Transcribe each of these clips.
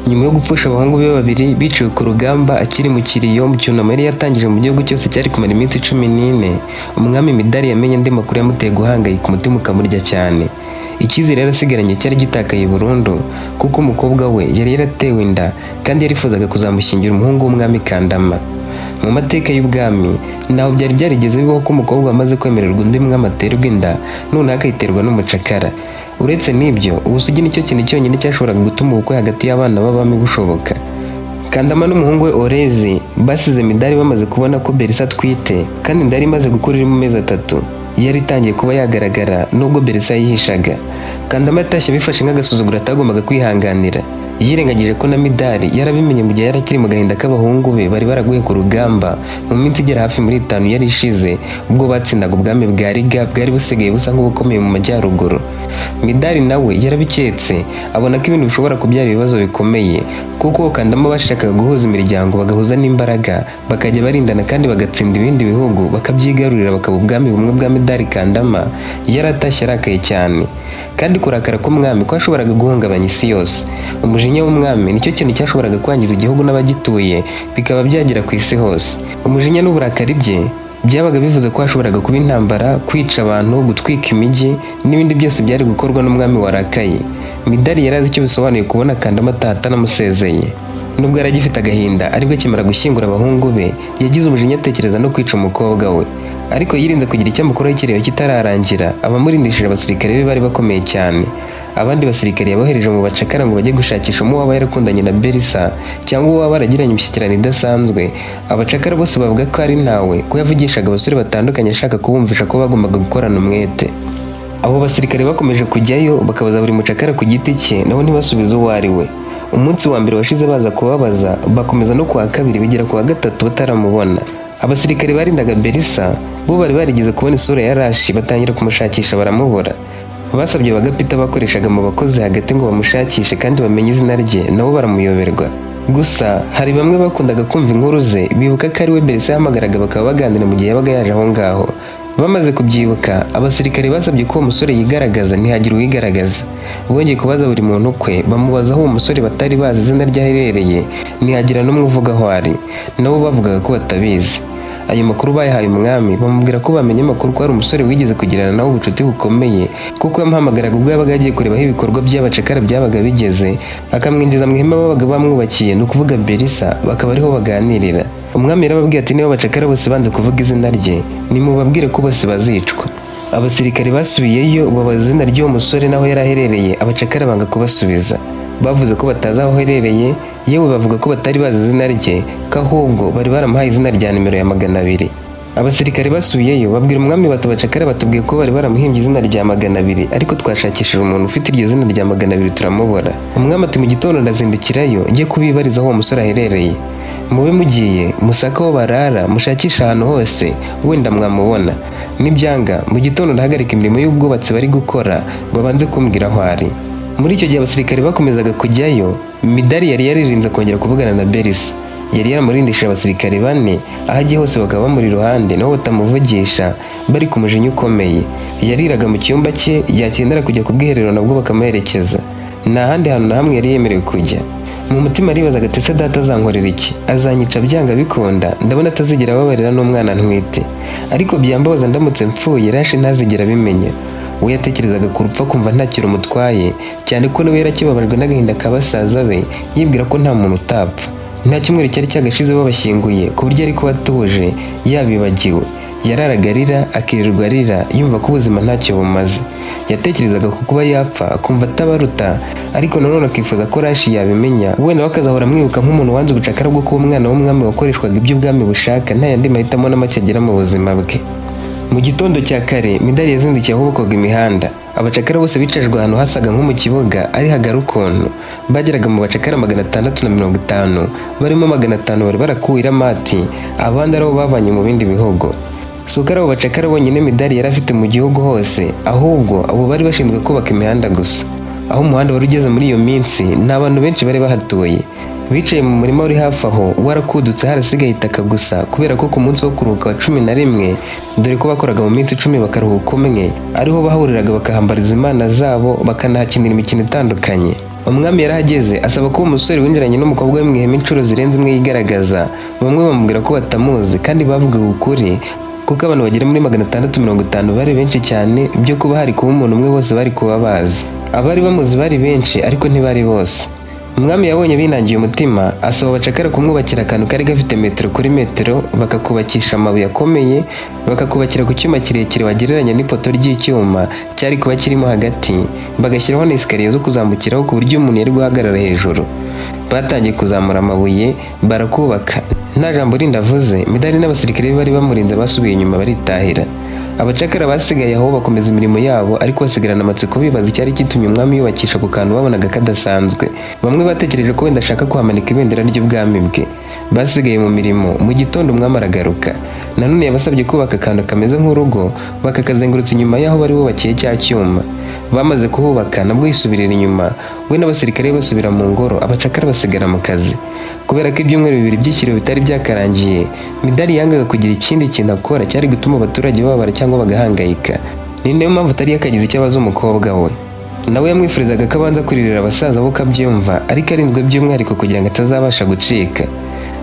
nyuma yo gupfusha abahungu be babiri biciwe ku rugamba akiri mu kiriyo mu cyunamo yari yatangije mu gihugu cyose cyari kumara iminsi 14, umwami Midari yamenye andi makuru yamuteye guhangayika, umutima ukamurya cyane. Icyizere yarasigaranye cyari gitakaye burundu kuko umukobwa we yari yaratewe inda kandi yarifuzaga kuzamushyingira umuhungu w'umwami Kandama. Mu mateka y'ubwami naho byari byarigeze bibaho ko umukobwa wamaze kwemererwa undi mwami aterwa inda none akayiterwa n'umucakara. Uretse n'ibyo, ubusugi nicyo kintu cyonyine cyashoboraga gutuma ubukwe hagati y'abana b'abami bushoboka. Kandama n'umuhungu we Orezi basize Midari bamaze kubona ko Berisa atwite kandi inda yari imaze gukura iri mu mezi 3. Yari itangiye kuba yagaragara nubwo Berisa yihishaga. Kandama yatashye bifashe nk'agasuzuguro atagombaga kwihanganira. Yirengagije ko na Midari yarabimenye mu gihe yarakiri mu gahinda k'abahungu be bari baraguye ku rugamba mu minsi igera hafi muri 5 yari ishize ubwo batsindaga ubwami bwa Riga bwari busigaye busa nk'ubukomeye mu majyaruguru. Midari nawe yarabiketse abona ko ibintu bishobora kubyara ibibazo bikomeye kuko Kandama bashakaga guhuza imiryango bagahuza n'imbaraga bakajya barindana kandi bagatsinda ibindi bihugu bakabyigarurira bakaba ubwami bumwe bwa Midari. Kandama yaratashye arakaye cyane kandi kurakara k'umwami kwashoboraga guhungabanya isi yose. Umujinya w'umwami nicyo kintu cyashoboraga kwangiza igihugu n'abagituye bikaba byagera ku isi hose. Umujinya n'uburakari bye byabaga bivuze ko hashoboraga kuba intambara, kwica abantu, gutwika imijyi n'ibindi byose byari gukorwa n'umwami warakaye. Midari yari azi icyo bisobanuye kubona Kandama atanamusezeye. Nubwo yari agifite agahinda aribwo akimara gushyingura abahungu be yagize umujinya atekereza no kwica umukobwa we, ariko yirinze kugira icyo amukuraho ikirero kitararangira. Abamurindishije abasirikare be bari bakomeye cyane. Abandi basirikare yabohereje mu bacakara ngo bajye gushakisha uwaba yarakundanye na Berisa cyangwa uwaba baragiranye imishyikirano idasanzwe. Abacakara bose bavuga ko ari ntawe ko yavugishaga abasore batandukanye ashaka kubumvisha ko bagombaga gukorana umwete. Abo basirikare bakomeje kujyayo bakabaza buri mucakara ku giti cye nabo ntibasubize uwo ari we. Umunsi wa mbere washize baza kubabaza, bakomeza no kuwa kabiri bigera kuwa gatatu bataramubona. Abasirikare barindaga Berisa bo bari barigeze kubona isura ya Rashi batangira kumushakisha baramubura. Basabye Bagapita bakoreshaga mu bakozi hagati ngo bamushakishe kandi bamenye izina rye nabo baramuyoberwa. Gusa hari bamwe bakundaga kumva inkuru ze bibuka ko ari we Berisa yahamagaraga bakaba baganira mu gihe yabaga yaje aho ngaho. Bamaze kubyibuka abasirikare basabye ko uwo musore yigaragaza ntihagire uwigaragaza. Bongeye kubaza buri muntu kwe bamubaza aho uwo musore batari bazi izina ryaherereye ntihagira n'umwe uvuga aho ari, nabo bavugaga ko batabizi. Ayo makuru bayahaye umwami bamubwira ko bamenye amakuru ko ari umusore wigeze kugirana nawe ubucuti bukomeye kuko yamuhamagaraga ubwo yabaga yagiye kureba aho ibikorwa by'abacakara byabaga bigeze akamwinjiza mu ihema babaga bamwubakiye ni ukuvuga Berisa bakaba ariho baganirira. Umwami yarababwiye ati niba abacakara bose banze kuvuga izina rye nimubabwire ko bose bazicwa. Abasirikare basubiyeyo babaza izina ry'uwo musore naho yari aherereye, abacakara banga kubasubiza. Bavuze ko batazi aho aherereye, yewe bavuga ko batari bazi izina rye ko ahubwo bari baramuhaye izina rya nimero ya 200. Abasirikare basubiyeyo babwira umwami bati abacakara batubwiye ko bari baramuhimbye izina rya 200 ariko twashakishije umuntu ufite iryo zina rya 200 turamubura. Umwami ati mu gitondo ndazindukirayo njye kubibariza aho uwo musore aherereye. Mube mugiye musaka aho barara mushakisha ahantu hose wenda mwamubona. Nibyanga mu gitondo ndahagarika imirimo y'ubwubatsi bari gukora babanze kumbwira aho ari. Muri icyo gihe abasirikare bakomezaga kujyayo, Midari yari yaririnze kongera kuvugana na Berisa. Yari yaramurindishije abasirikare 4 aho agiye hose bakaba bamuri iruhande nabo batamuvugisha bari ku mujinya ukomeye. Yariraga mu cyumba cye yakendera kujya ku bwiherero nabwo bakamuherekeza. Nta handi hantu na hamwe yari yemerewe kujya. Mu mutima aribazaga ati se data azankorera iki? Azanyica byanga bikunda, ndabona atazigera ababarira n'umwana ntwite. Ariko byambabaza ndamutse mpfuye Rashi ntazigera bimenya. We yatekerezaga ku rupfa kumva nta kintu umutwaye cyane ko nawe yarakibabajwe n'agahinda k'abasaza be yibwira ko nta muntu utapfa. Nta cyumweru cyari cyagashize babashyinguye ku buryo ariko batuje yabibagiwe. Yararaga arira akirirwa arira yumva ko ubuzima ntacyo bumaze. Yatekerezaga ku kuba yapfa akumva atabaruta ariko nanone akifuza ko Rashi yabimenya we nawe akazahora amwibuka nk'umuntu wanze ubucakara bwo kuba umwana w'umwami wakoreshwaga ibyo ubwami bushaka nta yandi mahitamo na make agira mu buzima bwe. Mu gitondo cya kare Midari yazindukiye aho bubakwaga imihanda. Abacakara bose bicajwe ahantu hasaga nko mu kibuga ari hagari ukuntu. Bageraga mu bacakara 650 barimo 500 bari barakuwe Iramati abandi aribo bavanye mu bindi bihugu. Suko ari abo bacakara bonyine Midari yari afite mu gihugu hose, ahubwo abo bari bashinzwe kubaka imihanda gusa. Aho umuhanda wari ugeze muri iyo minsi nta bantu benshi bari bahatuye. bicaye mu murima uri hafi aho warakudutse harasigaye itaka gusa kubera ko ku munsi wo kuruhuka wa 11 dore ko bakoraga mu minsi 10 bakaruhuka umwe ariho bahuriraga bakahambariza imana zabo bakanahakinira imikino itandukanye. Umwami yarahageze asaba ko umusore winjiranye n'umukobwa we mu ihema inshuro zirenze imwe yigaragaza. Bamwe bamubwira ko batamuzi kandi bavugaga ukuri kuko abantu bagera muri 650 bari benshi cyane byo kuba hari kuba umuntu umwe bose bari kuba bazi. Abari bamuzi bari benshi ariko ntibari bose. Umwami yabonye binangiye umutima asaba abacakara kumwubakira akantu kari gafite metero kuri metero, bakakubakisha amabuye akomeye, bakakubakira ku cyuma kirekire wagereranya n'ipoto ry'icyuma cyari kuba kirimo hagati, bagashyiraho n'esikariye zo kuzamukiraho ku buryo umuntu yari guhagarara hejuru. Batangiye kuzamura amabuye barakubaka. Nta jambo rindi avuze, Midari n'abasirikare bari bamurinze basubiye inyuma baritahira. Abacakara basigaye aho bakomeza imirimo yabo ariko basigarana amatsiko bibaza icyari gitumye umwami yubakisha ku kantu babonaga kadasanzwe. Bamwe batekereje ko wenda ashaka kuhamanika ibendera ry'ubwami bwe. Basigaye mu mirimo, mu gitondo umwami aragaruka. Nanone yabasabye kubaka akantu kameze nk'urugo bakakazengurutsa inyuma y'aho bari bubakiye cya cyuma. Bamaze kuhubaka nabwo yisubirira inyuma, we n'abasirikare basubira mu ngoro, abacakara basigara mu kazi. Kubera ko ibyumweru 2 by'ikiriyo bitari byakarangiye, Midari yangaga kugira ikindi kintu akora cyari gutuma abaturage babara cyangwa bagahangayika. Ni nayo mpamvu atari yakagize icyo abaza umukobwa we. Nawe yamwifurizaga ko abanza kuririra abasaza bo kabyumva ariko arinzwe by'umwihariko kugira ngo atazabasha gucika.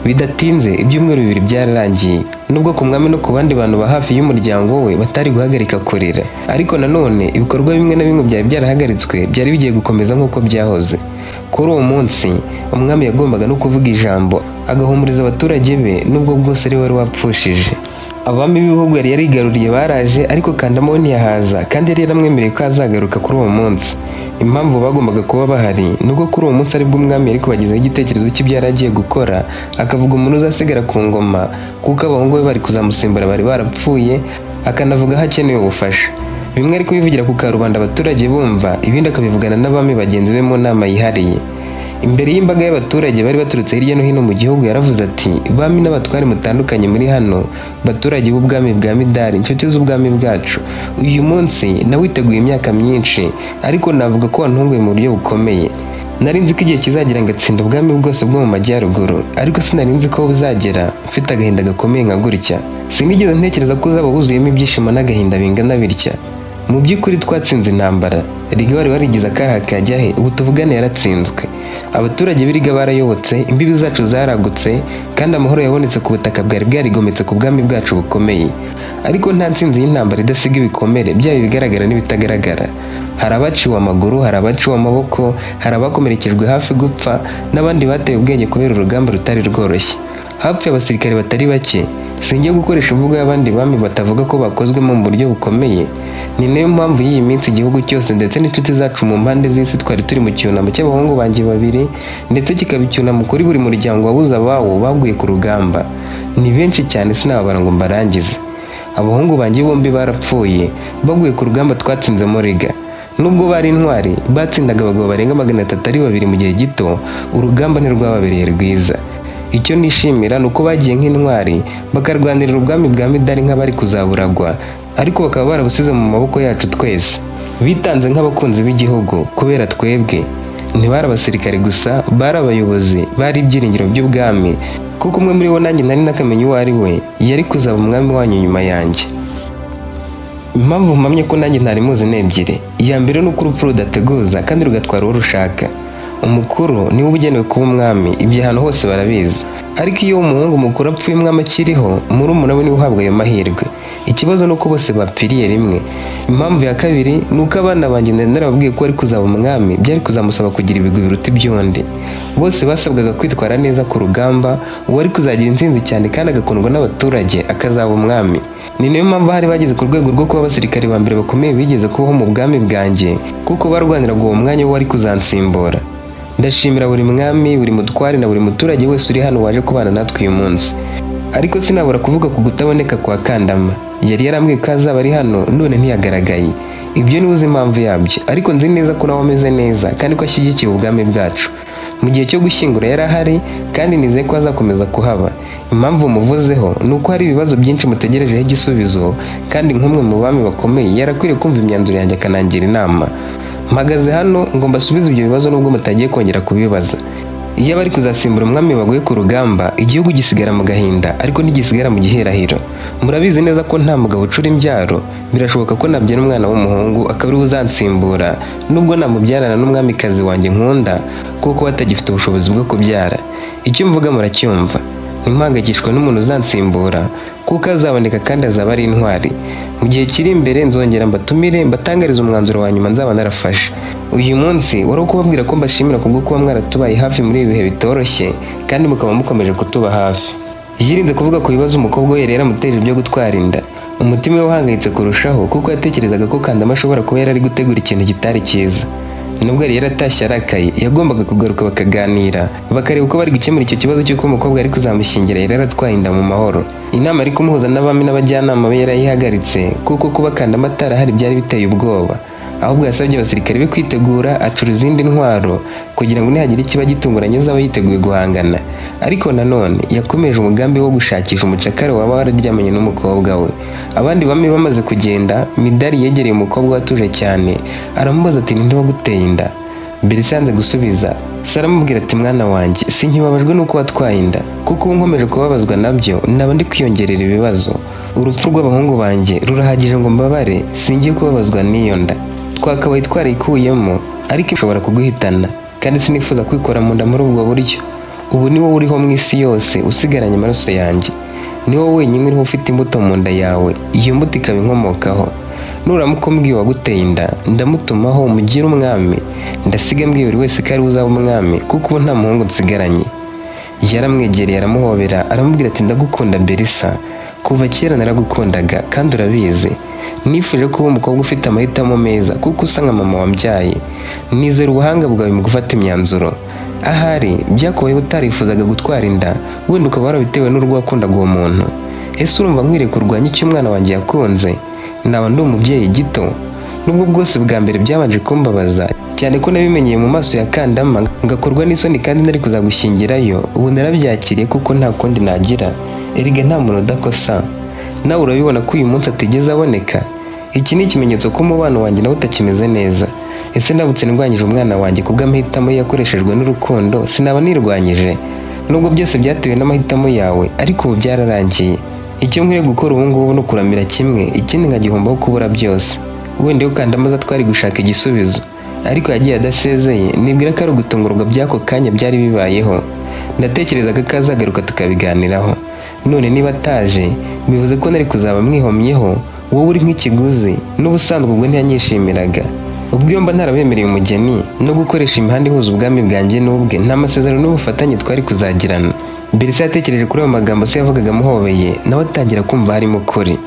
Bidatinze ibyumweru 2 byararangiye, nubwo ku mwami no ku bandi bantu ba hafi y'umuryango we batari guhagarika kurira, ariko nanone ibikorwa bimwe na bimwe byari byarahagaritswe byari bigiye gukomeza nk'uko byahoze. Kuri uwo munsi umwami yagombaga no kuvuga ijambo agahumuriza abaturage be nubwo bwose ari wari wapfushije. Abami b'ibihugu yari yarigaruriye baraje ariko Kandamo ntiyahaza kandi yari yaramwemereye ko azagaruka kuri uwo munsi. Impamvu bagombaga kuba bahari nubwo kuri uwo munsi aribwo umwami yari kubagezaho igitekerezo cy'ibyo yari agiye gukora, akavuga umuntu uzasigara ku ngoma kuko abahungu be bari kuzamusimbura bari barapfuye, akanavuga aho akeneye ubufasha. Bimwe ari kubivugira ku karubanda abaturage bumva, ibindi akabivugana n'abami bagenzi be mu nama yihariye. Imbere y'imbaga y'abaturage bari baturutse hirya no hino mu gihugu yaravuze ati, bami n'abatware mutandukanye muri hano, baturage b'ubwami bwa Midari, inshuti z'ubwami bwacu, uyu munsi nawiteguye imyaka myinshi ariko navuga ko wantunguye mu buryo bukomeye. Nari nzi ko igihe kizagira ngatsinda ubwami bwose bwo mu majyaruguru, ariko sinari nzi ko buzagera mfite agahinda gakomeye nka gutya. Sinigeze ntekereza ko uzaba wuzuyemo ibyishimo n'agahinda bingana bitya. Mu by'ukuri twatsinze intambara, Riga wari warigize akaha kajya he, ubu tuvugane yaratsinzwe. Abaturage b'Iriga barayobotse, imbibi zacu zaragutse kandi amahoro yabonetse ku butaka bwari bwarigometse ku bwami bwacu bukomeye. Ariko nta ntsinzi y'intambara idasiga ibikomere, byaba ibigaragara n'ibitagaragara. Hari abaciwe amaguru, hari abaciwe amaboko, hari abakomerekejwe hafi gupfa n'abandi bateye ubwenge kubera urugamba rutari rworoshye. Hapfuye abasirikare batari bake. Singiye gukoresha imvugo y'abandi bami batavuga ko bakozwemo mu buryo bukomeye. Ni nayo mpamvu y'iyi minsi igihugu cyose ndetse n'inshuti zacu mu mpande z'isi twari turi mu cyunamo cy'abahungu banjye babiri, ndetse kikaba icyunamo kuri buri muryango wabuze abawo baguye ku rugamba. Ni benshi cyane sinababara ngo mbarangize. Abahungu banjye bombi barapfuye baguye ku rugamba twatsinzemo Riga. Nubwo bari intwari, batsindaga abagabo barenga 300 ari babiri mu gihe gito, urugamba ntirwababereye rwiza. Icyo nishimira nuko bagiye nk'intwari bakarwanirira ubwami bwa Midari nk'abari kuzaburagwa, ariko bakaba barabusize mu maboko yacu twese. Bitanze nk'abakunzi b'igihugu kubera twebwe. Ntibari abasirikare gusa, bari abayobozi, bari ibyiringiro by'ubwami, kuko umwe muri bo nanjye nari nakamenya uwo ari we, yari kuzaba umwami wanyu nyuma yanjye. Impamvu mpamye ko nanjye ntari muzi ni ebyiri. Iya mbere ni uko urupfu rudateguza kandi rugatwara uwo rushaka. Umukuru niwe ugenewe kuba umwami, ibyo ahantu hose barabizi. Ariko iyo umuhungu mukuru apfuye umwami akiriho, murumuna we niwe uhabwa ayo mahirwe. Ikibazo ni uko bose bapfiriye rimwe. Impamvu ya kabiri ni uko abana banjye narababwiye ko ari kuzaba umwami, byari kuzamusaba kugira ibigwi biruta iby'undi. Bose basabwaga kwitwara neza ku rugamba, uwari kuzagira intsinzi cyane kandi agakundwa n'abaturage akazaba umwami. Ni nayo mpamvu hari bageze ku rwego rwo kuba abasirikare ba mbere bakomeye bigeze kubaho mu bwami bwanjye, kuko barwaniraga uwo mwanya wari kuzansimbura. Ndashimira buri mwami, buri mutware na buri muturage wese uri hano waje kubana natwe uyu munsi. Ariko sinabura kuvuga ku kutaboneka kwa Kandama. Yari yarambwiye ko azaba ari hano, none ntiyagaragaye. Ibyo nibuze impamvu yabyo, ariko nzi neza ko nawe ameze neza kandi ko ashyigikiye ubwami bwacu. Mu gihe cyo gushyingura yarahari kandi nizeye ko azakomeza kuhaba. Impamvu muvuzeho ni uko hari ibibazo byinshi mutegerejeho igisubizo, kandi nk'umwe mu bami bakomeye yarakwiriye kumva imyanzuro yanjye akanangira inama. Mpagaze hano ngo mbasubize ibyo bibazo nubwo mutagiye kongera kubibaza. iyo bari kuzasimbura umwami baguye ku rugamba, igihugu gisigara mu gahinda ariko ntigisigara mu gihirahiro. Murabizi neza ko nta mugabo ucura imbyaro, birashoboka ko nabyara umwana w'umuhungu akaba ariwe uzansimbura, nubwo namubyarana n'umwamikazi wanjye nkunda kuko batagifite ubushobozi bwo kubyara. Icyo mvuga muracyumva. Ntimpangayikishwe n'umuntu uzansimbura kuko azaboneka kandi azaba ari intwari. Mu gihe kiri imbere nzongera mbatumire mbatangariza umwanzuro wa nyuma nzaba narafashe. Uyu munsi wari ukubabwira ko mbashimira kubwo kuba mwaratubaye hafi muri ibi bihe bitoroshye kandi mukaba mukomeje kutuba hafi. Yirinze kuvuga ku bibazo umukobwa we yari yaramuteje byo gutwara inda. Umutima we uhangayitse kurushaho kuko yatekerezaga ko Kandama ashobora kuba yari ari gutegura ikintu kitari cyiza. Nubwo yari yaratashye arakaye, yagombaga kugaruka bakaganira bakareba uko bari gukemura icyo kibazo cy'uko umukobwa ari kuzamushyingira yari yaratwaye inda mu mahoro. Inama ari kumuhuza n'abami n'abajyanama be yarayihagaritse kuko kuba Kandama atarahari byari biteye ubwoba. Ahubwo yasabye abasirikare be kwitegura acura izindi ntwaro kugira ngo nihagira ikiba gitunguranye azaba yiteguye guhangana. Ariko nanone yakomeje umugambi wo gushakisha umucakara waba wararyamanye n'umukobwa we. Abandi bami bamaze kugenda, Midari yegereye umukobwa watuje cyane aramubaza ati ninde waguteye inda? Berisa yanze gusubiza. Saramubwira ati mwana wanjye sinkibabajwe nuko watwaye inda kuko ubu nkomeje kubabazwa nabyo naba ndi kwiyongerera ibibazo. Urupfu rw'abahungu banjye rurahagije ngo mbabare, singiye kubabazwa n'iyo nda. Twakabaye twarayikuyemo ariko ishobora kuguhitana kandi sinifuza kwikora mu nda muri ubwo buryo. Ubu ni wowe uriho mu isi yose usigaranye amaraso yanjye. Ni wowe wenyine uriho ufite imbuto mu nda yawe, iyo mbuto ikaba inkomokaho. Nuramuka umbwiye waguteye inda ndamutumaho umugire umwami, ndasiga mbwiye buri wese ko ari uzaba umwami kuko ubu nta muhungu nsigaranye. Yaramwegereye aramuhobera aramubwira ati ndagukunda Berisa, kuva kera naragukundaga kandi urabizi. Nifuje kuba umukobwa ufite amahitamo meza kuko usa nka mama wambyaye. Nizera ubuhanga bwawe mu gufata imyanzuro. Ahari byakubayeho utarifuzaga gutwara inda, wenda ukaba warabitewe n'urwo wakundaga uwo muntu. Ese urumva nkwiriye kurwanya icyo umwana wanjye yakunze? Naba ndi umubyeyi gito. Nubwo bwose bwa mbere byabanje kumbabaza cyane ko nabimenyeye mu maso ya Kandama ngakorwa n'isoni kandi nari kuzagushyingirayo, ubu narabyakiriye kuko nta kundi nagira. Erega nta muntu udakosa. Nawe urabibona ko uyu munsi atigeze aboneka. Iki ni ikimenyetso ko umubano wanjye nawe utakimeze neza. Ese ndabutse ndwanyije umwana wanjye kubw'amahitamo yakoreshejwe n'urukundo sinaba nirwanyije? Nubwo byose byatewe n'amahitamo yawe ariko ubu byararangiye. Icyo nkwiye gukora ubu ngubu no kuramira kimwe, ikindi nkagihombaho kubura byose. Wenda iyo Kandama twari gushaka igisubizo ariko yagiye adasezeye, nibwira ko ari ugutungurwa by'ako kanya byari bibayeho. Ndatekerezaga ko azagaruka tukabiganiraho. None niba ataje bivuze ko nari kuzaba mwihomyeho, wowe uri nk'ikiguzi. N'ubusanzwe ubwo ntiyanyishimiraga. Ubwo iyo mba ntarabemereye umugeni no gukoresha imihanda ihuza ubwami bwanjye n'ubwe, nta masezerano n'ubufatanye twari kuzagirana. Berisa yatekereje kuri ayo magambo se yavugaga amuhobeye, nawe atangira kumva harimo ukuri.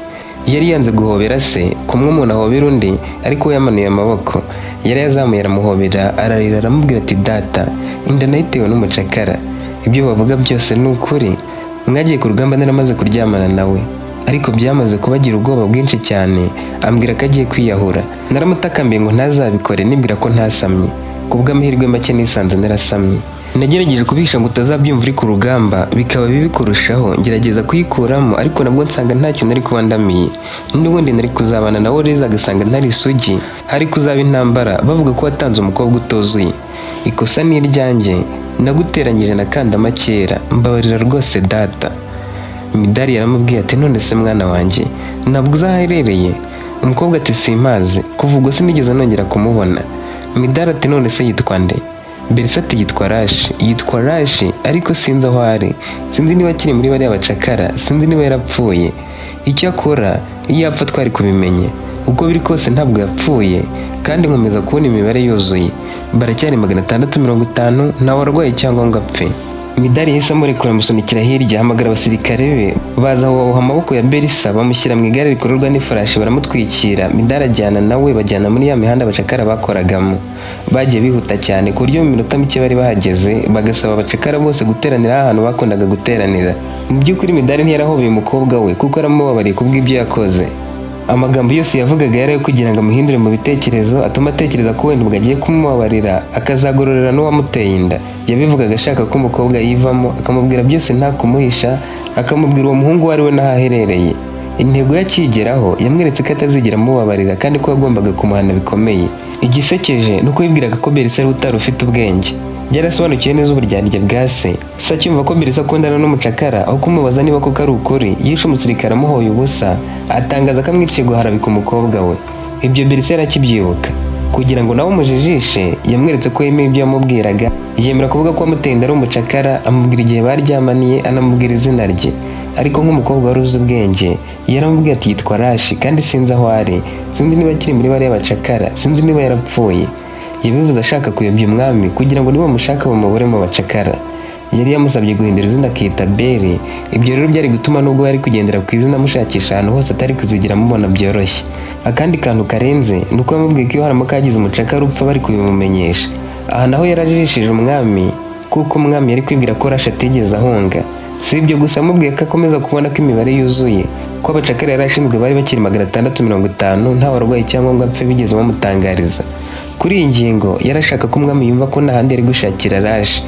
Yari yanze guhobera se, kumwe umuntu ahobera undi ariko we yamanuye amaboko. Yari yazamuye aramuhobera ararira aramubwira ati data, inda nayitewe n'umucakara. Ibyo bavuga byose ni ukuri. Mwagiye ku rugamba naramaze kuryamana nawe ariko byamaze kubagira ubwoba bwinshi cyane, ambwira ko agiye kwiyahura. Naramutakambiye ngo ntazabikore nibwira ko ntasamye. Kubw'amahirwe make nisanze narasamye. Nagerageje kubihisha ngo utazabyumva uri ku rugamba bikaba bibi kurushaho, ngerageza kuyikuramo ariko nabwo nsanga ntacyo nari kuba ndamiye. N'ubundi nari kuzabana nawe reza agasanga ntari isugi, hari kuzaba intambara bavuga ko watanze umukobwa utozuye. Ikosa ni iryanjye, naguteranyije na Kandama kera, mbabarira rwose data. Midari yaramubwiye ati none se mwana wanjye ntabwo uzaherereye? Umukobwa ati simpazi, kuva ubwo sinigeze nongera kumubona. Midari ati none se yitwa nde? Berisa ati yitwa Rashi. Yitwa Rashi ariko sinzi aho ari, sinzi niba akiri muri bariya bacakara, sinzi niba yarapfuye. Icyo akora iyo yapfa twari kubimenye. Uko biri kose ntabwo yapfuye kandi nkomeza kubona imibare yuzuye. Baracyari 650, ntawe arwaye cyangwa ngo apfe. Midari yahise amurekura amusunikira hirya, ahamagara abasirikare be baza aho baboha amaboko ya Berisa bamushyira mu igare rikororwa n'ifarashi baramutwikira. Midari ajyana nawe bajyana muri ya mihanda abacakara bakoragamo. Bagiye bihuta cyane ku buryo mu minota mike bari bahageze, bagasaba abacakara bose guteranira ahantu bakundaga guteranira. Mu by'ukuri Midari ntiyarahobeye umukobwa we kuko aramubabariye kubw'ibyo yakoze. Amagambo yose yavugaga yari ayo kugira ngo amuhindure mu bitekerezo, atuma atekereza ko wenda ubwo agiye kumubabarira akazagororera n'uwamuteye inda. Yabivugaga ashaka ko umukobwa yivamo, akamubwira byose nta kumuhisha, akamubwira uwo muhungu wari we n'aho aherereye. Intego yakigeraho yamweretse ko atazigera amubabarira kandi ko yagombaga kumuhana bikomeye. Igisekeje nuko yibwiraga ko Berisa ari utari ufite ubwenge. Yarasobanukiwe neza uburyarya bwa se acyumva ko Berisa akundana n'umucakara, aho kumubaza niba koko ari ukuri yishe umusirikare amuhoye ubusa, atangaza ko amwiciye guharabika umukobwa we. Ibyo Berisa yarakibyibuka. Kugira ngo nawe umujijishe, yamweretse ko yemeye ibyo yamubwiraga, yemera kuvuga ko wamuteye inda ari umucakara, amubwira igihe baryamaniye, anamubwira izina rye. Ariko nk'umukobwa wari uzi ubwenge, yaramubwiye ati yitwa Rashi kandi sinzi aho ari, sinzi niba akiri muri bariya bacakara, sinzi niba yarapfuye. Yabivuze ashaka kuyobya umwami kugira ngo nibamushaka bamubure mu bacakara. Yari yamusabye guhindura izina akita Beri. Ibyo rero byari gutuma nubwo yari kugendera ku izina amushakisha ahantu hose atari kuzigira amubona byoroshye. Akandi kantu karenze ni uko yamubwiye ko iyo haramuka hagize umucakara upfa bari kubimumenyesha. Aha naho yarajijishije umwami, kuko umwami yari kwibwira ko Rashi atigeze ahunga. Si ibyo gusa, amubwiye ko akomeza kubona ko imibare yuzuye, ko abacakara yari ashinzwe bari bakiri 650, nta warwaye cyangwa ngo apfe bigeze bamutangariza. Kuri iyi ngingo yarashaka ko umwami yumva ko nta handi yari gushakira Rashi.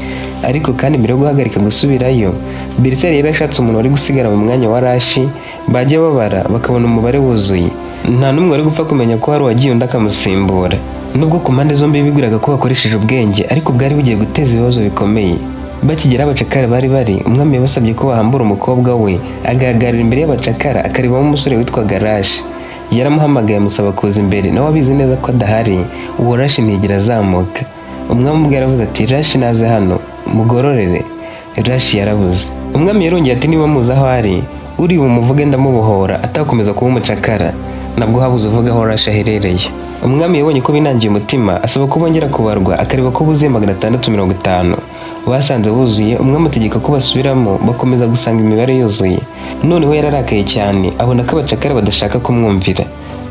Ariko kandi mbere yo guhagarika gusubirayo, Berisa yari yarashatse umuntu wari gusigara mu mwanya wa Rashi, bajya babara bakabona umubare wuzuye. Nta n'umwe wari gupfa kumenya ko hari uwagiye undi akamusimbura. Nubwo ku mpande zombi bibwiraga ko bakoresheje ubwenge, ariko bwari bugiye guteza ibibazo bikomeye. Bakigera abacakara bari, umwami yabasabye ko bahambura umukobwa we, agahagarara imbere y'abacakara akarebamo umusore witwaga Rashi. Yaramuhamagaye amusaba kuza imbere, nawe abizi neza ko adahari, uwo Rashi ntiyigera azamuka. Umwami ubwe yaravuze ati Rashi naze hano mugororere. Rashi yarabuze. Umwami yarongeye ati niba muzi aho ari, uri bumuvuge ndamubohora atakomeza kuba umucakara. Nabwo habuze uvuga aho Rashi aherereye. Umwami yabonye ko binangiye umutima, asaba ko bongera kubarwa akareba ko buzuye 650. Basanze buzuye, umwami ategeka ko basubiramo, bakomeza gusanga imibare yuzuye. Noneho yararakaye cyane, abona ko abacakara badashaka kumwumvira.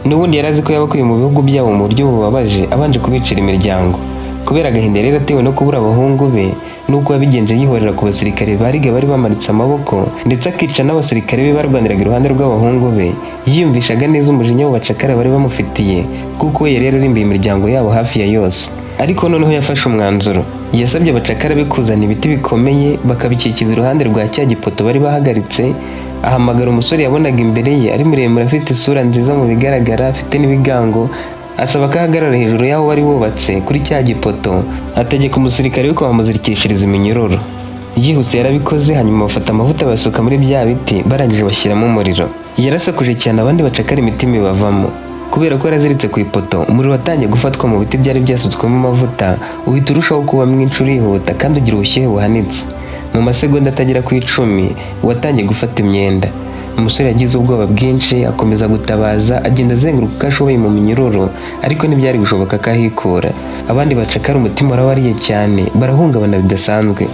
N'ubundi yarazi ko yabakuye mu bihugu byabo mu buryo bubabaje, abanje kubicira imiryango. Kubera agahinda rero atewe no kubura abahungu be, nuko yabigenje yihorera ku basirikare bariga bari bamanitse amaboko, ndetse akica n'abasirikare be barwaniraga iruhande rw'abahungu be. Yiyumvishaga neza umujinya w'abacakara bari bamufitiye, kuko we yari yararimbiye imiryango yabo hafi ya yose. Ariko noneho yafashe umwanzuro. Yasabye abacakara be kuzana ibiti bikomeye bakabikikiza iruhande rwa cya gipoto bari bahagaritse. Ahamagara umusore yabonaga imbere ye, ari muremure afite isura nziza mu bigaragara, afite n'ibigango. Asaba ko ahagarara hejuru y'aho bari bubatse kuri cya gipoto, ategeka umusirikare we ko bamuzirikishiriza iminyururu. Yihuse yarabikoze, hanyuma bafata amavuta basuka muri bya biti, barangije bashyiramo umuriro. Yarasakuje cyane, abandi bacakara imitima ibavamo. Kubera ko yaraziritse ku ipoto, umuriro watangiye gufatwa mu biti byari byasutswemo amavuta, uhita urushaho kuba mwinshi urihuta kandi ugira ubushyuhe buhanitse. Mu masegonda atagera ku 10 watangiye gufata imyenda. Umusore yagize ubwoba bwinshi, akomeza gutabaza, agenda azenguruka uko ashoboye mu minyururu, ariko ntibyari gushoboka ko ahikura. Abandi bacakara umutima warawariye cyane, barahungabana bidasanzwe.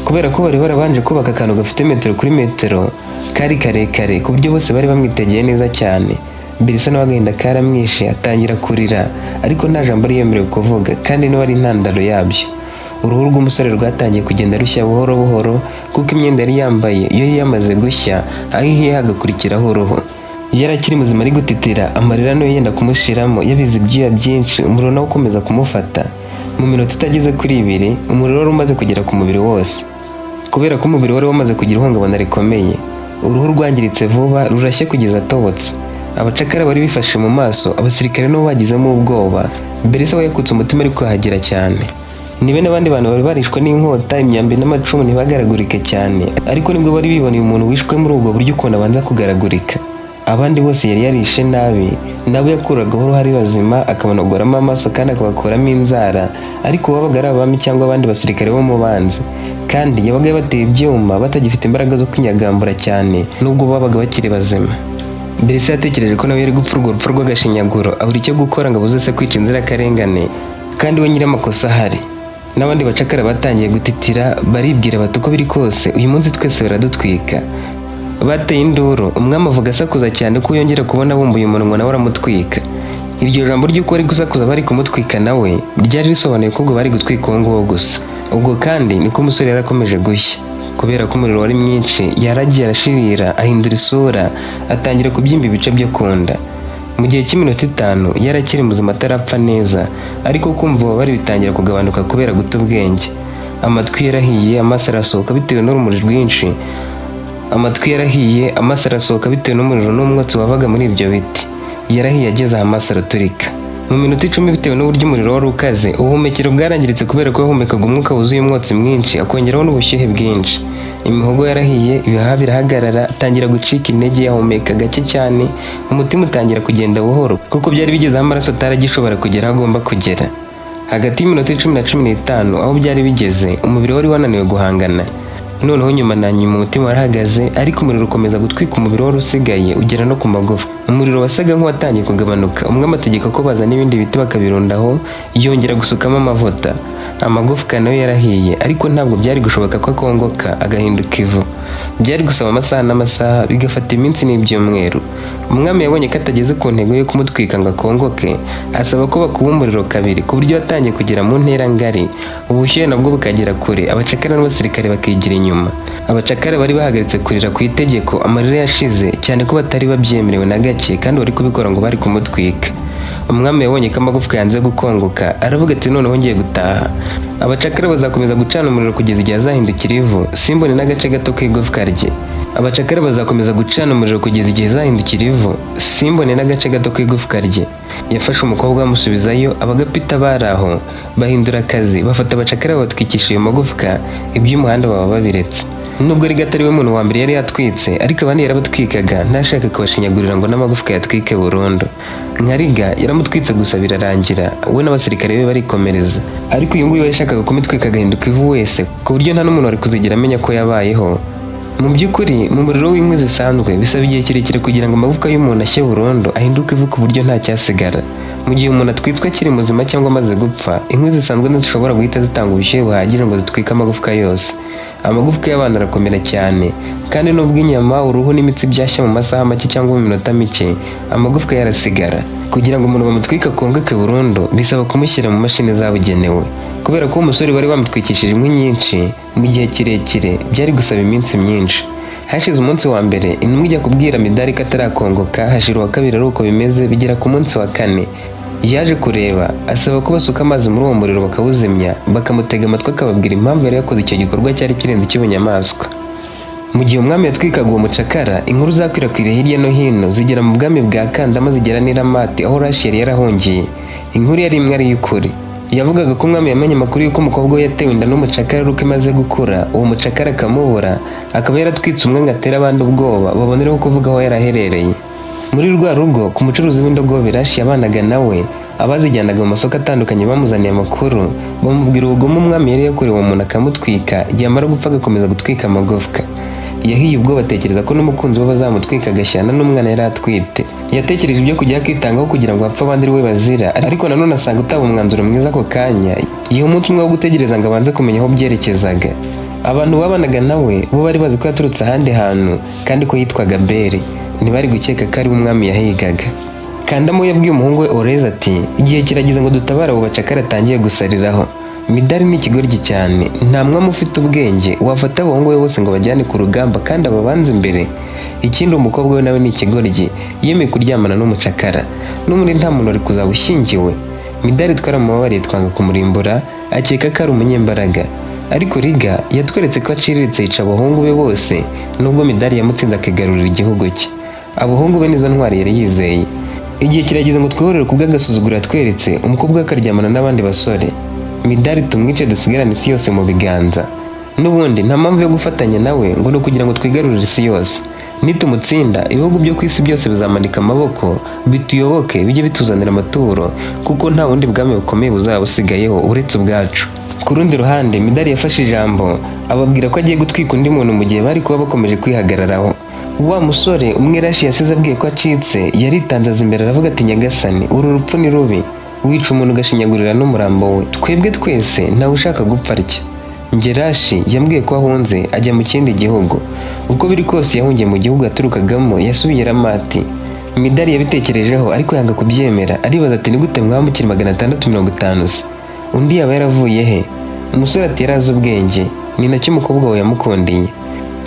Kubera ko bari barabanje kubaka akantu gafite metero kuri metero, kari karekare ku buryo bose bari bamwitegeye neza cyane. Berisa nawe agahinda karamwishe, atangira kurira, ariko nta jambo yari yemerewe kuvuga, kandi niwe ari intandaro yabyo. Uruhu rw'umusore rwatangiye kugenda rushya buhoro buhoro, kuko imyenda yari yambaye iyo yamaze gushya, aho ihiye hagakurikiraho uruhu. Yarakiri muzima ari gutitira, amarira nayo yenda kumushiramo, yabize ibyuya byinshi, umuriro nawe ukomeza kumufata. Mu minota itageze kuri 2, umuriro wari umaze kugera ku mubiri wose. Kubera ko umubiri wari wamaze kugira ihungabana rikomeye, uruhu rwangiritse vuba, rurashye kugeza atobotse. Abacakara bari bifashe mu maso, abasirikare nabo bagizemo ubwoba. Berisa we yakutse umutima ari kuhagera cyane. Nibe n'abandi bantu bari barishwe n'inkota, imyambi n'amacumu ntibagaragurike cyane, ariko nibwo bari biboneye umuntu wishwe muri ubwo buryo ukuntu abanza kugaragurika. Abandi bose yari yarishe nabi, nabo yakuragaho uruhari bazima, akabanogoramo amaso kandi akabakuramo inzara, ariko babaga ari abami cyangwa abandi basirikare bo mu banzi, kandi yabaga yabateye ibyuma batagifite imbaraga zo kwinyagambura cyane, nubwo babaga bakiri bazima. Berisa yatekereje ko nawe yari gupfa urwo rupfu rw'agashinyaguro, abura icyo gukora ngo abuze se kwica inzirakarengane, kandi we nyir'amakosa ahari. N'abandi bacakara batangiye gutitira, baribwira bati uko biri kose uyu munsi twese baradutwika. Bateye induru, umwami avuga asakuza cyane ko yongera kubona bumbuye umunwa nawe aramutwika. Iryo jambo ry'uko bari gusakuza bari kumutwika nawe ryari risobanuye ko ubwo bari gutwika uwo nguwo gusa. Ubwo kandi niko umusore yarakomeje gushya. Kubera ko umuriro wari mwinshi, yaragiye arashirira, ahindura isura, atangira kubyimba ibice byo kunda. Mu gihe cy'iminota 5 yarakiri muzima atarapfa neza, ariko kumva ububabare bitangira kugabanuka kubera guta ubwenge. Amatwi yarahiye, amaso arasohoka bitewe n'urumuri rwinshi. Amatwi yarahiye, amaso arasohoka bitewe n'umuriro n'umwotsi wavaga muri ibyo biti. Yarahiye ageze amaso araturika. mu minota 10 bitewe n'uburyo umuriro wari ukaze. Ubuhumekero bwarangiritse kubera ko yahumekaga umwuka wuzuye umwotsi mwinshi akongeraho n'ubushyuhe bwinshi. Imihogo yarahiye, ibihaha birahagarara, atangira gucika intege, yahumeka gake cyane, umutima utangira kugenda buhoro kuko byari bigeze aho amaraso ataragishobora kugera aho agomba kugera. Hagati y'iminota 10 na 15 aho byari bigeze, umubiri wari wananiwe guhangana. Noneho nyuma na nyuma umutima warahagaze, ariko umuriro ukomeza gutwika umubiri wari usigaye ugera no ku magufa. Umuriro wasaga nk'uwatangiye kugabanuka. Umwami ategeka ko bazana ibindi biti bakabirundaho, yongera gusukamo amavuta. Amagufwa nayo yarahiye, ariko ntabwo byari gushoboka ko akongoka agahinduka ivu. Byari gusaba amasaha n'amasaha, bigafata iminsi n'ibyumweru. Umwami yabonye ko atageze ku ntego yo kumutwika ngo akongoke, asaba ko bakuba umuriro kabiri, ku buryo watangiye kugera mu ntera ngari, ubushyuhe nabwo bukagera kure, abacakara n'abasirikare bakigira inyuma. Abacakara bari bahagaritse kurira ku itegeko, amarira yashize cyane ko batari babyemerewe na gake, kandi bari kubikora ngo bari kumutwika. Umwami yabonye ko amagufwa yanze gukongoka, aravuga ati noneho ngiye gutaha. Abacakara bazakomeza gucana umuriro kugeza igihe azahindukira ivu, simbone n'agace gato k'igufwa rye. Abacakara bazakomeza gucana umuriro kugeza igihe azahindukira ivu, simbone n'agace gato k'igufwa rye. Yafashe umukobwa bamusubizayo, abagapita bari aho bahindura akazi, bafata abacakara babatwikisha ayo magufwa, iby'umuhanda baba babiretse. Nubwo Riga atari we muntu wa mbere yari yatwitse, ariko abandi yarabatwikaga, ntashaka kubashinyagurira ngo n'amagufwa yatwike burundu. Nka Riga yaramutwitse gusa birarangira, we n'abasirikare be barikomereza. Ariko uyu nguyu yashakaga kumutwika agahinduka ivu wese, ku buryo nta n'umuntu wari kuzigera amenya ko yabayeho. Mu by'ukuri mu muriro w'inkwi zisanzwe bisaba igihe kirekire kugira ngo amagufwa y'umuntu ashye burundu, ahinduke ivu ku buryo nta cyasigara. Mu gihe umuntu atwitswe akiri muzima cyangwa amaze gupfa, inkwi zisanzwe ntizishobora guhita zitanga ubushyuhe buhagije ngo zitwike amagufwa yose. Amagufwa y'abantu arakomera cyane, kandi nubwo inyama, uruhu n'imitsi byashya mu masaha make cyangwa mu minota mike, amagufwa yarasigara. Kugira ngo umuntu bamutwike akongoke burundu, bisaba kumushyira mu mashini zabugenewe. Kubera ko umusore bari bamutwikishije inkwi nyinshi mu gihe kirekire, byari gusaba iminsi myinshi. Hashize umunsi wa mbere, intumwa ijya kubwira Midari ko atarakongoka, hashira uwa kabiri ari uko bimeze, bigera ku munsi wa kane. Yaje kureba, asaba ko basuka amazi muri uwo muriro bakawuzimya, bakamutega amatwi akababwira impamvu yari yakoze icyo gikorwa cyari kirenze icy'ubunyamaswa. Mu gihe umwami yatwikaga uwo mucakara, inkuru zakwirakwiriye hirya no hino zigera mu bwami bwa Kandama zigera n'i Ramati aho Rashi yari yarahungiye. Inkuru yari imwe ari y'ukuri. Yavugaga ko umwami yamenye amakuru y'uko umukobwa we yatewe inda n'umucakara ari uko imaze gukura, uwo mucakara akamubura, akaba yaratwitse umwe ngo atere abandi ubwoba, babonereho kuvuga aho yaraherereye. Muri rwa rugo, ku mucuruzi w'indogobe Rashi yabanaga nawe, abazijyanaga mu masoko atandukanye bamuzaniye amakuru, bamubwira ubugome umwami yari yakorewe uwo muntu akamutwika, yamara gupfa agakomeza gutwika amagufwa. Yahiye ubwoba atekereza ko n'umukunzi we bazamutwika agashyana n'umwana yari atwite. Yatekereje ibyo kujya akitangaho kugira ngo apfe abandi ari we bazira, ariko nanone asanga utaba umwanzuro mwiza ako kanya. Yiha umunsi umwe wo gutegereza ngo abanze kumenya aho byerekezaga. Abantu babanaga nawe bo bari bazi ko yaturutse ahandi hantu, kandi ko yitwaga Beri. Ntibari gukeka ko ari umwami yahigaga. Kandamo yabwiye umuhungu we Oreza ati, igihe kirageze ngo dutabare abo bacakara atangiye gusariraho. Midari ni ikigoryi cyane, nta mwami ufite ubwenge wafata abahungu be bose ngo bajyane ku rugamba kandi ababanze imbere. Ikindi umukobwa we nawe ni ikigoryi, yemeye kuryamana n'umucakara. N'ubundi nta muntu wari kuzaba ushyingiwe. Midari twaramubabariye twanga kumurimbura, akeka ko ari umunyembaraga. Ariko Riga yatweretse ko aciriritse yica abahungu be bose, nubwo Midari yamutsinze akigarurira igihugu cye. Abahungu be nizo ntwari yari yizeye. Igihe kirageze ngo twihorere ku bw'agasuzuguro yatweretse, umukobwa we akaryamana n'abandi basore. Midari tumwice dusigarane isi yose mu biganza. N'ubundi nta mpamvu yo gufatanya nawe ngo ni ukugira ngo twigarurire isi yose. Nitumutsinda, ibihugu byo ku isi byose bizamanika amaboko, bituyoboke, bijye bituzanira amaturo, kuko nta wundi bwami bukomeye buzaba busigayeho uretse ubwacu. Ku rundi ruhande, Midari yafashe ijambo, ababwira ko agiye gutwika undi muntu mu gihe bari kuba bakomeje kwihagararaho. Wa musore umwe Rashi yasize abwiye ko acitse, yaritanze imbere aravuga ati, nyagasani, uru rupfu ni rubi. Wica umuntu ugashinyagurira n'umurambo we. Twebwe twese ntawe ushaka gupfa atya. Njye Rashi yambwiye ko ahunze ajya mu kindi gihugu. Uko biri kose yahungiye mu gihugu yaturukagamo, yasubiye Ramati. Midari yabitekerejeho ariko yanga kubyemera, aribaza ati, ni gute mwambukira 650 se? Undi yaba yaravuye he? Umusore ati, yarazi ubwenge, ni nacyo umukobwa we yamukundiye.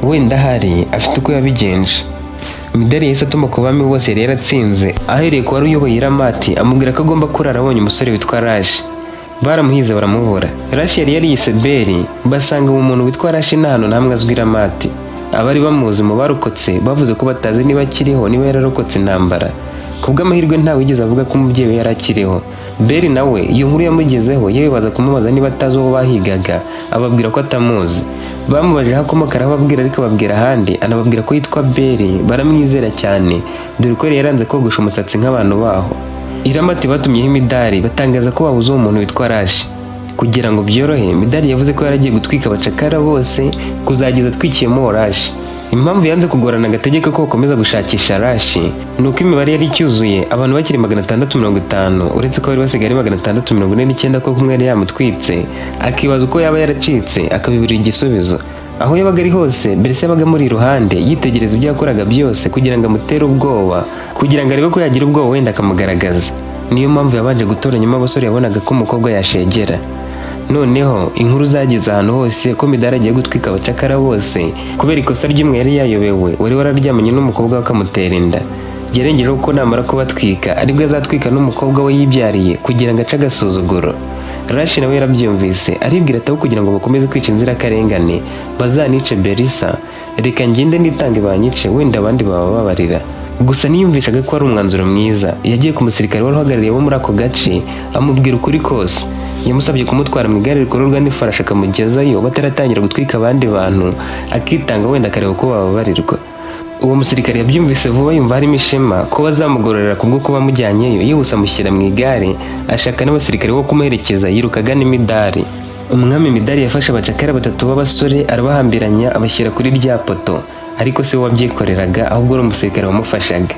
Wenda hari afite uko yabigenje. Midari yahise atuma ku bami bose yari yaratsinze, ahereye ku wari uyoboye Ramati amubwira ko agomba kurara abonye umusore witwa Rashi. Baramuhize baramubura. Rashi yari yariyise Beri, basanga uwo muntu witwa Rashi nta hantu namwe azwi Ramati. Abari bamuzi mu barokotse bavuze ko batazi niba akiriho, niba yararokotse intambara. kubw'amahirwe nta wigeze avuga ko umubyeyi we yari akiriho. Beri nawe iyo nkuru yamugezeho yewe kumubaza niba atazi uwo bahigaga, ababwira ko atamuzi. Bamubajije aho akomoka arababwira, ariko ababwira ahandi, anababwira ko yitwa Beri. Baramwizera cyane dore ko yari yaranze kogosha umusatsi nk'abantu baho. Iramati batumyeho imidari batangaza ko babuze uwo muntu witwa Rashi. Kugira ngo byorohe, Midari yavuze ko yaragiye gutwika abacakara bose kuzageza atwikiyemo Rashi. Impamvu yanze kugorana agategeko ko bakomeza gushakisha Rashi ni uko imibare yari icyuzuye, abantu bakiri 650, uretse ko bari basigaye 649 ko kumwe yari yamutwitse, akibaza uko yaba yaracitse akabiburira igisubizo. Aho yabaga ari hose, Berisa yabaga muri iruhande yitegereza ibyo yakoraga byose kugira ngo amutere ubwoba, kugira ngo arebe ko yagira ubwoba wenda akamugaragaza. Niyo mpamvu yabanje gutoranyamo abasore yabonaga ko umukobwa yashegera. Noneho inkuru zagize ahantu hose ko Midari agiye gutwika abacakara bose kubera ikosa ry'umwe yari yayobewe, wari wararyamanye n'umukobwa we akamutera inda. Yarengejeho ko namara kubatwika aribwo azatwika n'umukobwa we yibyariye kugira ngo ace agasuzuguro. Rashi nawe yarabyumvise, aribwira ataho kugira ngo bakomeze kwica inzirakarengane bazanice Berisa, reka ngende nitange banyice wenda abandi bababarira. Gusa niyumvishaga ko ari umwanzuro mwiza. Yagiye ku musirikare wari uhagarariye wo muri ako gace amubwira ukuri kose. Yamusabye kumutwara mu igare rikururwa n'ifarashi akamugezayo bataratangira gutwika abandi bantu, akitanga wenda akareba uko bababarirwa. Uwo musirikare yabyumvise vuba, yumva harimo ishema ko bazamugororera kubwo kuba amujyanyeyo. Yihuse amushyira mu igare, ashaka n'abasirikare bo kumuherekeza, yirukaga n'imidari. Umwami Midari yafashe abacakara 3 b'abasore arabahambiranya abashyira kuri rya poto, ariko se wabyikoreraga ahubwo ari umusirikare wamufashaga.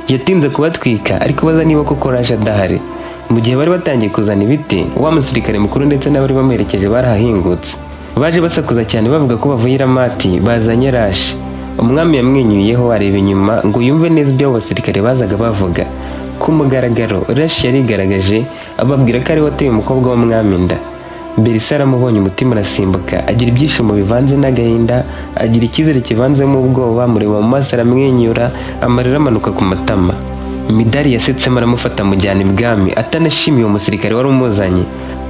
Yatinze kubatwika ariko baza niba koko Rashi adahari. Mu gihe bari batangiye kuzana ibiti, wa musirikare mukuru ndetse n'abari bamerekeje barahingutse. Baje basakuza cyane bavuga ko bavuye Iramati bazanye Rashi. Umwami yamwenyuyeho areba inyuma ngo yumve neza ibyo abasirikare bazaga bavuga. Ku mugaragaro Rashi yarigaragaje ababwira ko ari we wateye umukobwa w'umwami inda. Berisa aramubonye, umutima urasimbuka, agira ibyishimo bivanze n'agahinda, agira icyizere kivanzemo ubwoba, mureba mu maso aramwenyura, amarira amanuka ku matama. Midari yasetsemo aramufata amujyana ibwami atanashimiye uwo musirikare wari umuzanye.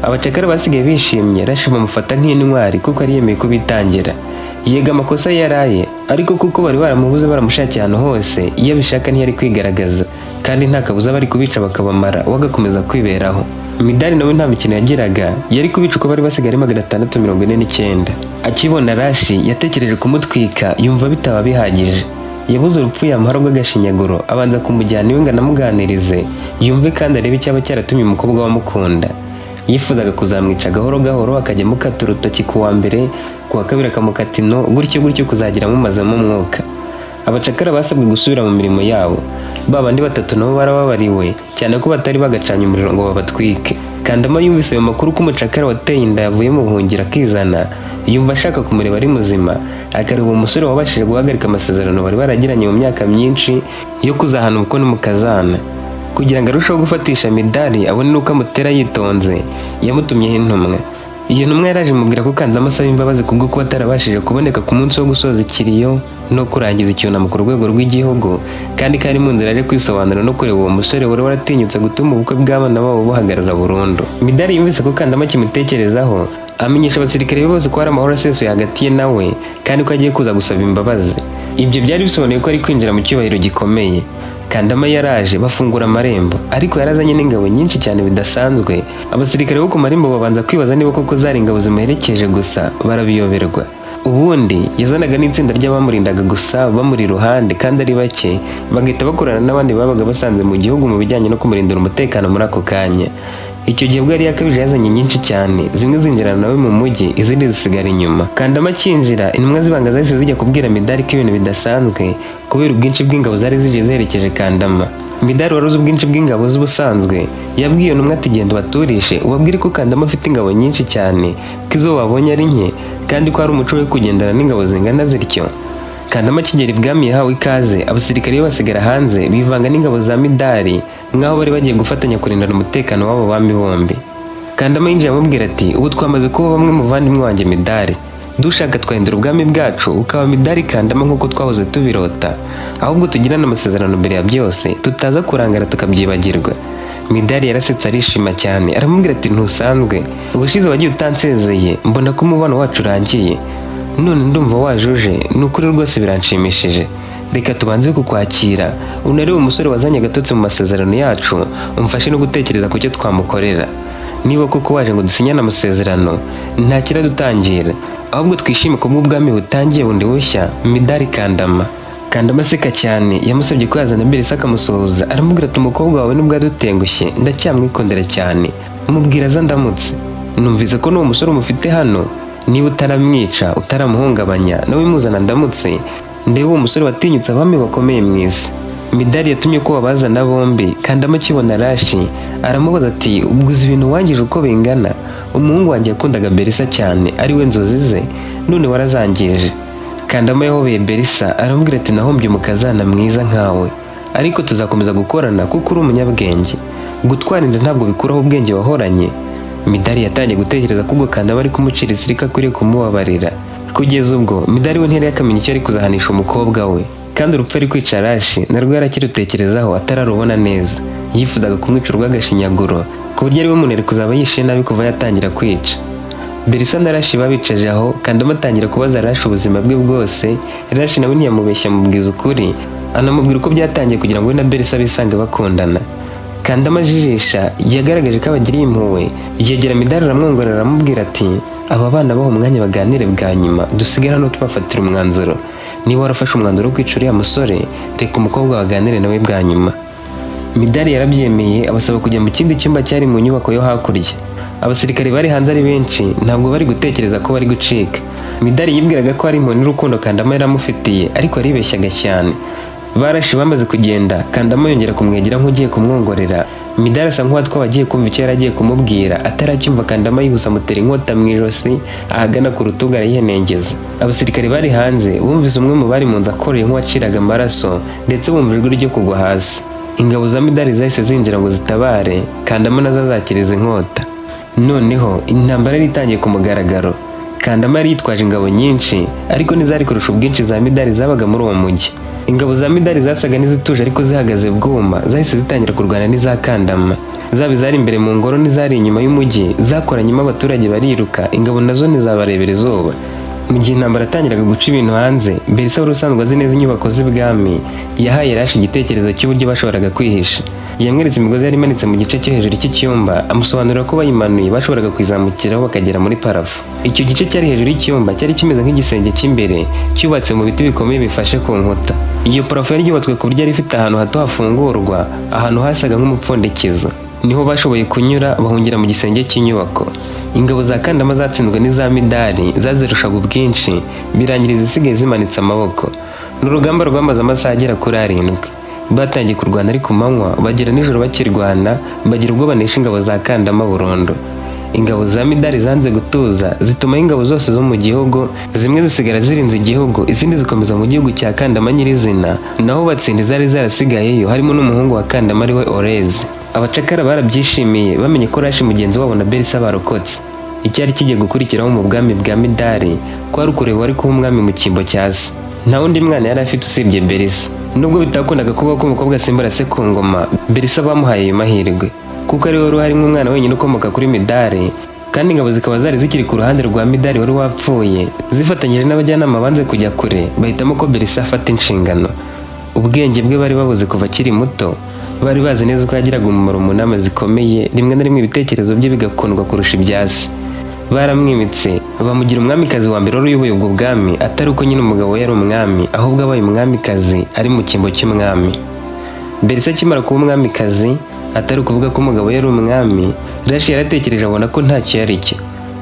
Abacakara basigaye bishimye, Rashi bamufata nk'intwari kuko ari yemeye kubitangira. Yega amakosa yaraye, ariko kuko bari baramubuze baramushakiye ahantu hose, iyo abishaka ntiyari kwigaragaza, kandi nta kabuza bari kubica bakabamara wagakomeza kwiberaho. Midari nawe nta mikino yagiraga, yari kubica uko bari basigaye 649. Akibona Rashi yatekereje kumutwika, yumva bitaba bihagije. Yabuze urupfu yamuhara rw'agashinyaguro, abanza kumujyana iwe ngo anamuganirize yumve kandi arebe icyaba cyaratumye umukobwa wamukunda. Yifuzaga kuzamwica gahoro gahoro, akajya mukata urutoki ku wa mbere, ku wa kabiri akamukata ino, gutyo kuzagira amumazamo umwuka. Abacakara basabwe gusubira mu mirimo yabo. Babandi 3 nabo barababariwe cyane ko batari bagacanye umuriro ngo babatwike. Kandama yumvise ayo makuru ko umucakara wateye inda yavuye mu buhungiro akizana, yumva ashaka kumureba ari muzima, akareba umusore wabashije guhagarika amasezerano bari baragiranye mu myaka myinshi yo kuzahana ubukono mu kazana. Kugira ngo arusheho gufatisha Midari abone nuko amutera yitonze, yamutumyeho intumwa. Iyo ntumwa yaraje mubwira ko Kandama asaba imbabazi kubwo kuba atarabashije kuboneka ku munsi wo gusoza ikiriyo no kurangiza icyunamo ku rwego rw'igihugu, kandi kari mu nzira aje kwisobanura no kureba uwo musore wari waratinyutse gutuma ubukwe bw'abana babo buhagarara burundu. Midari yumvise ko Kandama kimutekerezaho, amenyesha abasirikare bose ko hari amahoro asesuye hagati ye nawe kandi ko agiye kuza gusaba imbabazi. Ibyo byari bisobanuye ko ari kwinjira mu cyubahiro gikomeye. Kandama yaraje bafungura amarembo, ariko yarazanye n'ingabo nyinshi cyane bidasanzwe. Abasirikare bo ku marembo babanza kwibaza niba koko zari ingabo zimuherekeje gusa, barabiyoberwa. Ubundi yazanaga n'itsinda ry'abamurindaga gusa bamuri iruhande kandi ari bake, bagahita bakorana n'abandi babaga basanze mu gihugu mu bijyanye no kumurindira umutekano muri ako kanya. Icyo gihe bwari yakabije yazanye nyinshi cyane, zimwe zinjirana nawe mu mujyi, izindi zisigara inyuma. Kandama kinjira, intumwa zibanga zahise zijya kubwira Midari ko ibintu bidasanzwe kubera ubwinshi bw'ingabo zari zije ziherekeje Kandama. Midari wari uzi ubwinshi bw'ingabo z'ubusanzwe, yabwiye iyo ntumwa ati genda ubaturishe ubabwire ko Kandama afite ingabo nyinshi cyane, ko izo babonye ari nke kandi ko hari umuco wo kugendana n'ingabo zingana zityo. Kandama kigera ibwami yahawe ikaze, abasirikare basigara hanze bivanga n'ingabo za Midari nk'aho bari bagiye gufatanya kurindana umutekano w'abo bami bombi. Kandama yinjiye amubwira ati ubu twamaze kuba bamwe mu bavandimwe wanjye Midari, dushaka twahindura ubwami bwacu ukaba Midari Kandama nk'uko twahoze tubirota, ahubwo tugirana amasezerano mbere ya byose tutaza kurangara tukabyibagirwa. Midari yarasetse arishima cyane, aramubwira ati ntusanzwe, ubushize wagiye utansezeye mbona ko umubano wacu urangiye, none ndumva wajuje, n'ukuri rwose biranshimishije. reka tubanze kukwakira unarebe umusore wazanye agatotsi mu masezerano yacu, umfashe no gutekereza ku cyo twamukorera. Niba koko waje ngo dusinyane amasezerano, nta kiradutangira, ahubwo twishime ko bw'ubwami butangiye bundi bushya. Midari Kandama aseka cyane yamusabye ko yazana Berisa akamusuhuza, aramubwira ati umukobwa wawe nubwo adutengushye ndacyamwikondera cyane, umubwira aza ndamutse. Numvise ko n'uwo musore umufite hano, niba utaramwica utaramuhungabanya nawe muzana ndamutse, ndebe uwo musore watinyutse abami bakomeye mu isi. Midari yatumye ko babazana bombi. Kandama akibona Rashi aramubaza ati ubwo uzi ibintu wangije uko bingana? Umuhungu wanjye yakundaga Berisa cyane, ari we nzozi ze, none warazangije. Kandama yahobeye Berisa aramubwira ati nahombye umukazana mwiza nkawe, ariko tuzakomeza gukorana kuko uri umunyabwenge. Gutwara inda ntabwo bikuraho ubwenge wahoranye. Midari yatangiye gutekereza ko ubwo Kandama ari kumucira isirika akwiriye kumubabarira. Kugeza ubwo Midari we ntiyari yakamenya icyo ari kuzahanisha umukobwa we, kandi urupfu ari kwica Rashi narwo yarakirutekerezaho atararubona neza. Yifuzaga kumwica urw'agashinyaguro ku buryo ari we muntu ari kuzaba yishe nabi kuva yatangira kwica. Berisa na Rashi babicaje aho, Kandama atangira kubaza Rashi ubuzima bwe bwose. Rashi nawe ntiyamubeshya, amubwiza ukuri, anamubwira uko byatangiye kugira ngo we na Berisa bisange bakundana. Kandama ajijisha yagaragaje ko abagiriye impuhwe, yegera Midari aramwongorera aramubwira ati aba bana baho umwanya baganire bwa nyuma, dusigare hano tubafatira umwanzuro. Niba warafashe umwanzuro wo kwica uriya musore, reka umukobwa baganire nawe bwa nyuma. Midari yarabyemeye, abasaba kujya mu kindi cyumba cyari mu nyubako yo hakurya. Abasirikare bari hanze ari benshi, ntabwo bari gutekereza ko bari gucika. Midari yibwiraga ko ari impuhwe n'urukundo Kandama yaramufitiye, ariko yaribeshyaga cyane. Barashi bamaze kugenda, Kandama yongera kumwegera nk'ugiye kumwongorera. Midari asa nk'uwatwawe agiye kumva icyo yaragiye kumubwira, ataracyumva Kandama yihusa amutera inkota mu ijosi ahagana ku rutugu arayihenengeza. Abasirikare bari hanze bumvise umwe mu bari mu nzu akoreye nk'uwaciraga amaraso, ndetse bumva ijwi ryo kugwa hasi. Ingabo za Midari zahise zinjira ngo zitabare, Kandama nazo azakiriza inkota. Noneho intambara yari itangiye ku mugaragaro. Kandama yari yitwaje ingabo nyinshi, ariko ntizari kurusha ubwinshi za Midari zabaga muri uwo mujyi. Ingabo za Midari zasaga n'izituje ariko zihagaze bwuma, zahise zitangira kurwana n'iza Kandama. Zaba izari imbere mu ngoro n'izari inyuma y'umujyi zakoranyemo abaturage bariruka, ingabo nazo ntizabarebera izuba. Mu gihe intambara yatangiraga guca ibintu hanze, Berisa wari usanzwe azi neza inyubako z'ibwami yahaye Rashi igitekerezo cy'uburyo bashoboraga kwihisha. Yamweretse imigozi yari imanitse mu gice cyo hejuru cy'icyumba, amusobanurira ko bayimanuye bashoboraga kwizamukiraho bakagera muri parafo. Icyo gice cyari hejuru y'icyumba cyari kimeze nk'igisenge cy'imbere cyubatse mu biti bikomeye bifashe ku nkuta. Iyo parafo yari yubatswe ku buryo yari ifite ahantu hato hafungurwa, ahantu hasaga nk'umupfundikizo. Niho bashoboye kunyura bahungira mu gisenge cy'inyubako. Ingabo za Kandama zatsinzwe n'iza Midari zazirushaga ubwinshi, birangiriza isigaye zimanitse amaboko. N'urugamba rwamaze amasaha agera kuri 7. Batangiye kurwana ari ku manywa, bagera nijoro bakirwana, bagira ubwo banesha ingabo za Kandama burundu. Ingabo za Midari zanze gutuza, zituma ingabo zose zo mu gihugu, zimwe zisigara zirinze igihugu, izindi zikomeza mu gihugu cya Kandama nyirizina. Naho batsinda zari zarasigayeyo harimo n'umuhungu wa Kandama ari we Orezi. Abacakara barabyishimiye bamenye ko Rashi mugenzi wabo na Berisa barokotse. Icyari kigiye gukurikiraho mu bwami bwa Midari kwari ukureba wari kuba umwami mu cyimbo cya se. Nta wundi mwana yari afite usibye Berisa. Nubwo bitakundaga kuba ko umukobwa asimbura se ku ngoma, Berisa bamuhaye ayo mahirwe kuko ari we wari harimo umwana wenyine ukomoka kuri Midari, kandi ingabo zikaba zari zikiri ku ruhande rwa Midari wari wapfuye. Zifatanyije n'abajyanama banze kujya kure, bahitamo ko Berisa afata inshingano. Ubwenge bwe bari babuze kuva akiri muto, bari bazi neza ko yagiraga umumaro mu nama zikomeye, rimwe na rimwe ibitekerezo bye bigakundwa kurusha ibyasi. Baramwimitse bamugira umwamikazi wa mbere wari uyoboye ubwo bwami, atari uko nyine umugabo we yari umwami, ahubwo abaye umwamikazi ari mu cyimbo cy'umwami. Berisa akimara kuba umwamikazi, atari ukuvuga ko umugabo yari umwami, Rashi yaratekereje abona ko ntacyo yari cyo.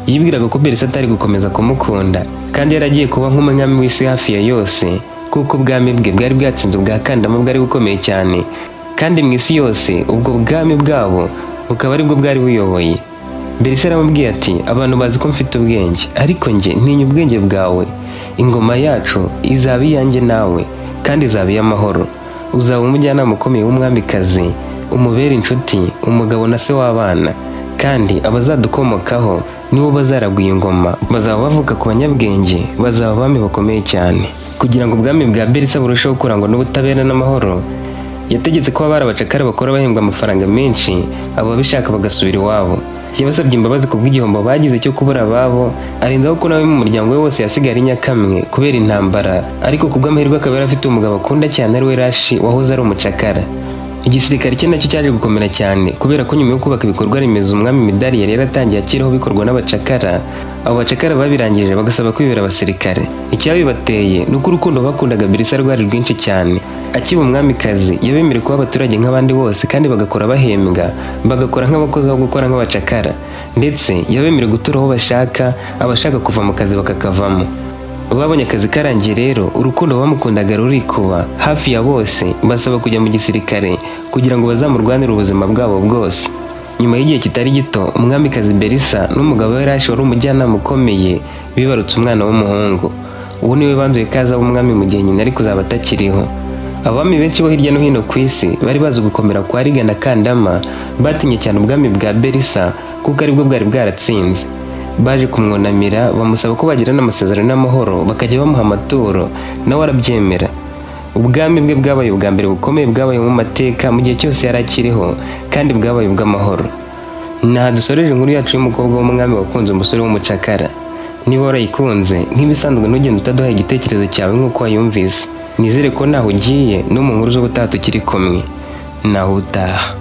Yibwiraga ko Berisa atari gukomeza kumukunda, kandi yaragiye kuba nk'umwami w'isi hafi ya yose, kuko ubwami bwe bwari bwatsinze ubwa Kandama bwari bukomeye cyane, kandi mu isi yose ubwo bwami bwabo bukaba aribwo bwari buyoboye. Berisa aramubwiye ati abantu bazi ko mfite ubwenge, ariko njye ntinya ubwenge bwawe. Ingoma yacu izaba iyanjye nawe, kandi izaba iy'amahoro. Uzaba umujyanama ukomeye w'umwamikazi, umubera inshuti, umugabo na se w'abana, kandi abazadukomokaho nibo bazaragwa iyi ngoma, bazaba bavuka ku banyabwenge, bazaba abami bakomeye cyane. Kugira ngo ubwami bwa Berisa burusheho kurangwa n'ubutabera n'amahoro, yategetse ko abari abacakara bakora bahembwa amafaranga menshi, abo babishaka bagasubira iwabo. yabasabye imbabazi ku bw'igihombo bagize cyo kubura ababo, arenzaho ko nawe mu muryango we wose yasigaye ari nyakamwe kubera intambara, ariko ku bw'amahirwe akaba yari afite umugabo akunda cyane ari we Rashi wahoze ari umucakara. Igisirikare cye nacyo cyaje gukomera cyane kubera ko nyuma yo kubaka ibikorwa remezo umwami Midari yari yaratangiye akiriho bikorwa n'abacakara, abo bacakara babirangije bagasaba kwibera abasirikare. Icyabibateye ni uko urukundo bakundaga Berisa rwari rwinshi cyane. Akiba umwamikazi yabemereye kuba abaturage nk'abandi bose kandi bagakora bahembwa, bagakora nk'abakozi aho gukora nk'abacakara, ndetse yabemereye gutura aho bashaka, abashaka kuva mu kazi bakakavamo. Babonye akazi karangiye rero urukundo bamukundaga rurikuba, hafi ya bose basaba kujya mu gisirikare kugira ngo bazamurwanire ubuzima bwabo bwose. Nyuma y'igihe kitari gito umwamikazi Berisa n'umugabo we Rashi wari umujyanama ukomeye bibarutse umwana w'umuhungu. Uwo niwe banzuye kaza w'umwami mu gihe nyina ari kuzaba atakiriho. Abami benshi bo hirya no hino ku isi bari bazi gukomera kwa Riga na Kandama, batinye cyane ubwami bwa Berisa kuko aribwo bwari bwaratsinze. Baje kumwunamira bamusaba ko bagirana amasezerano n'amahoro bakajya bamuha amaturo, nawe arabyemera. Ubwami bwe bwabaye ubwa mbere bukomeye bwabaye mu mateka mu gihe cyose yari akiriho, kandi bwabaye ubw'amahoro. Naha dusoreje inkuru yacu y'umukobwa w'umwami wakunze umusore w'umucakara. Niba warayikunze nk'ibisanzwe ntugende utaduhaye igitekerezo cyawe nk'uko wayumvise. Nizere ko naho ugiye no mu nkuru z'ubutaha tukiri kumwe. Naho utaha.